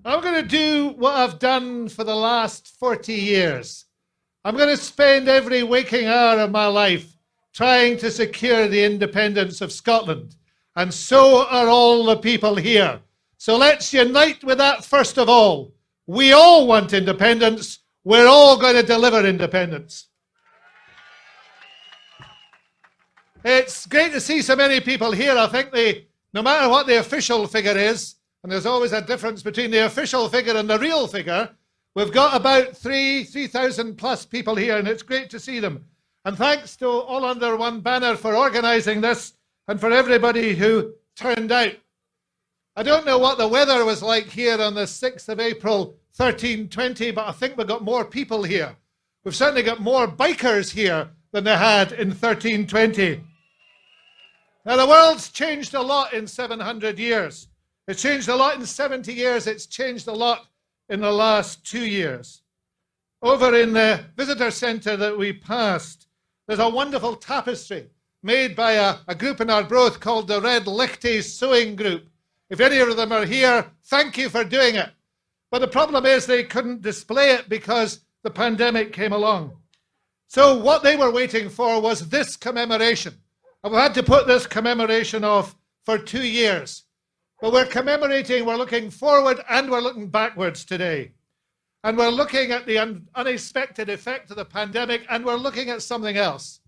I'm going to do what I've done for the last 40 years. I'm going to spend every waking hour of my life trying to secure the independence of Scotland. And so are all the people here. So let's unite with that first of all. We all want independence. We're all going to deliver independence. It's great to see so many people here. I think no matter what the official figure is, and there's always a difference between the official figure and the real figure, we've got about 3,000 plus people here, and it's great to see them. And thanks to All Under One Banner for organising this and for everybody who turned out. I don't know what the weather was like here on the 6th of April, 1320, but I think we've got more people here. We've certainly got more bikers here than they had in 1320. Now, the world's changed a lot in 700 years. It's changed a lot in 70 years. It's changed a lot in the last 2 years. Over in the visitor centre that we passed, there's a wonderful tapestry made by a group in Arbroath called the Red Lichty Sewing Group. If any of them are here, thank you for doing it. But the problem is they couldn't display it because the pandemic came along. So what they were waiting for was this commemoration. And we've had to put this commemoration off for 2 years. But we're commemorating, we're looking forward and we're looking backwards today. And we're looking at the unexpected effect of the pandemic, and we're looking at something else.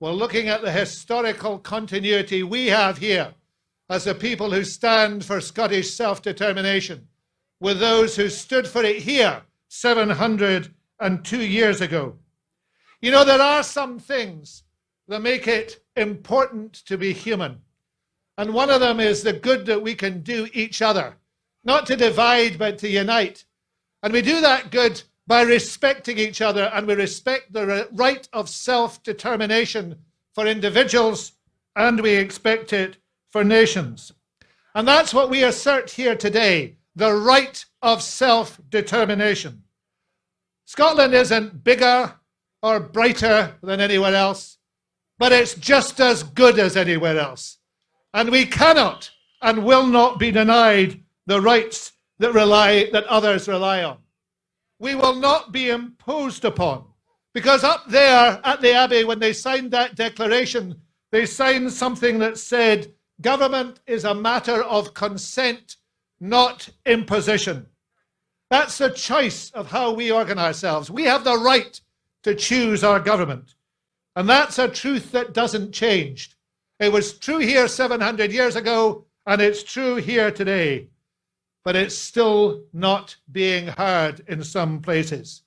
We're looking at the historical continuity we have here as the people who stand for Scottish self-determination with those who stood for it here 702 years ago. You know, there are some things that make it important to be human. And one of them is the good that we can do each other, not to divide, but to unite. And we do that good by respecting each other, and we respect the right of self-determination for individuals, and we expect it for nations. And that's what we assert here today, the right of self-determination. Scotland isn't bigger or brighter than anywhere else, but it's just as good as anywhere else. And we cannot and will not be denied the rights that others rely on. We will not be imposed upon, because up there at the Abbey, when they signed that declaration, they signed something that said, government is a matter of consent, not imposition. That's the choice of how we organise ourselves. We have the right to choose our government. And that's a truth that doesn't change. It was true here 700 years ago, and it's true here today. But it's still not being heard in some places.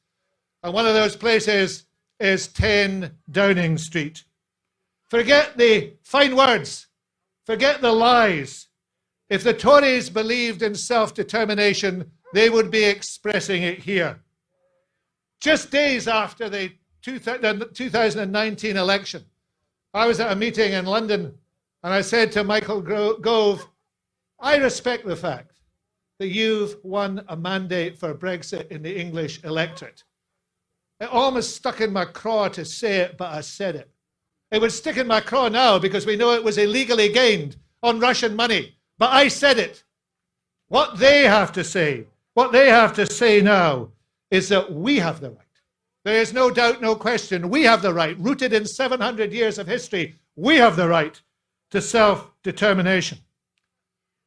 And one of those places is 10 Downing Street. Forget the fine words. Forget the lies. If the Tories believed in self-determination, they would be expressing it here. Just days after the 2019 election, I was at a meeting in London, and I said to Michael Gove, I respect the fact that you've won a mandate for Brexit in the English electorate. It almost stuck in my craw to say it, but I said it. It would stick in my craw now because we know it was illegally gained on Russian money, but I said it. What they have to say now is that we have the right. There is no doubt, no question, we have the right. Rooted in 700 years of history, we have the right to self-determination.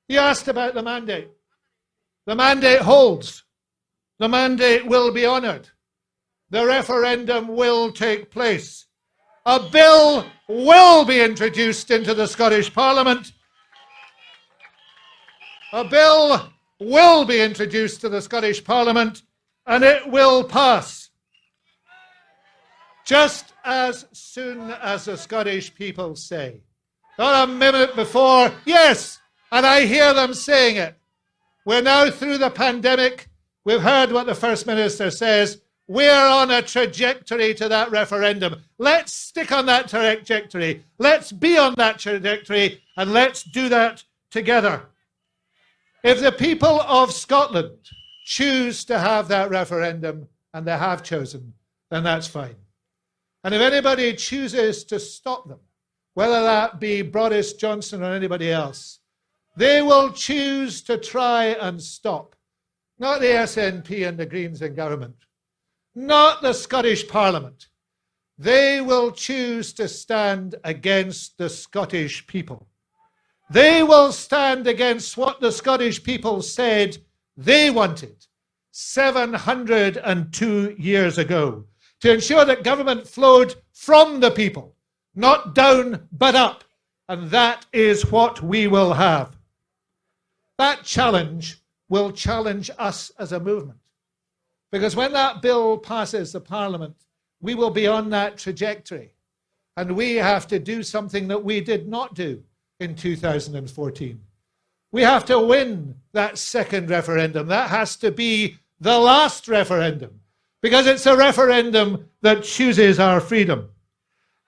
You asked about the mandate. The mandate holds. The mandate will be honoured. The referendum will take place. A bill will be introduced into the Scottish Parliament. A bill will be introduced to the Scottish Parliament, and it will pass. Just as soon as the Scottish people say. Not a minute before, yes, and I hear them saying it. We're now through the pandemic. We've heard what the First Minister says. We're on a trajectory to that referendum. Let's stick on that trajectory. Let's be on that trajectory, and let's do that together. If the people of Scotland choose to have that referendum, and they have chosen, then that's fine. And if anybody chooses to stop them, whether that be Boris Johnson or anybody else, they will choose to try and stop not the SNP and the Greens in government, not the Scottish Parliament. They will choose to stand against the Scottish people. They will stand against what the Scottish people said they wanted 702 years ago, to ensure that government flowed from the people, not down but up. And that is what we will have. That challenge will challenge us as a movement. Because when that bill passes the Parliament, we will be on that trajectory. And we have to do something that we did not do in 2014. We have to win that second referendum. That has to be the last referendum, because it's a referendum that chooses our freedom.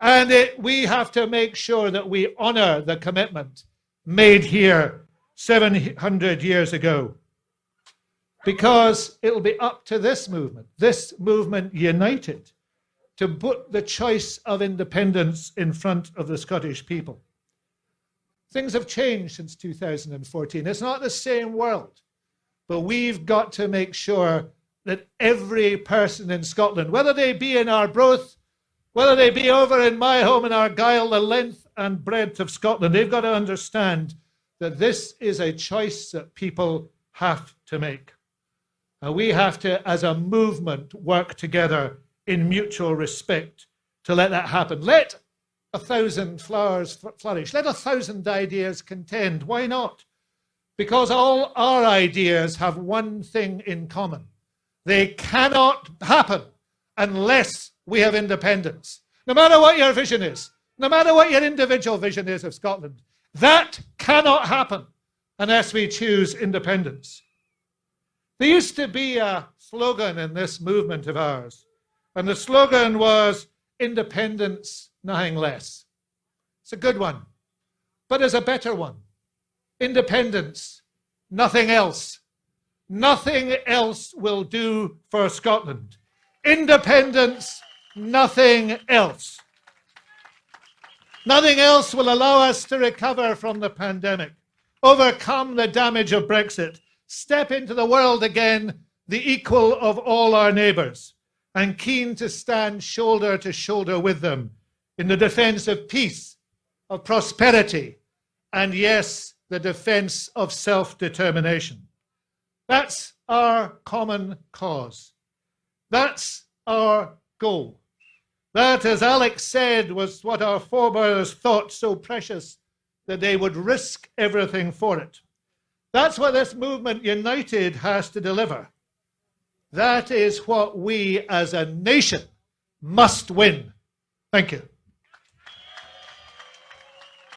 And we have to make sure that we honor the commitment made here 700 years ago. Because it'll be up to this movement united, to put the choice of independence in front of the Scottish people. Things have changed since 2014. It's not the same world. But we've got to make sure that every person in Scotland, whether they be in Arbroath, whether they be over in my home in Argyll, the length and breadth of Scotland, they've got to understand that this is a choice that people have to make. And we have to, as a movement, work together in mutual respect to let that happen. Let 1,000 flowers flourish. Let 1,000 ideas contend. Why not? Because all our ideas have one thing in common. They cannot happen unless we have independence. No matter what your vision is, no matter what your individual vision is of Scotland, that cannot happen unless we choose independence. There used to be a slogan in this movement of ours, and the slogan was independence, nothing less. It's a good one, but there's a better one. Independence, nothing else. Nothing else will do for Scotland. Independence, nothing else. Nothing else will allow us to recover from the pandemic, overcome the damage of Brexit, step into the world again, the equal of all our neighbours, and keen to stand shoulder to shoulder with them in the defence of peace, of prosperity, and yes, the defence of self-determination. That's our common cause. That's our goal. That, as Alex said, was what our forebears thought so precious that they would risk everything for it. That's what this movement united has to deliver. That is what we as a nation must win. Thank you.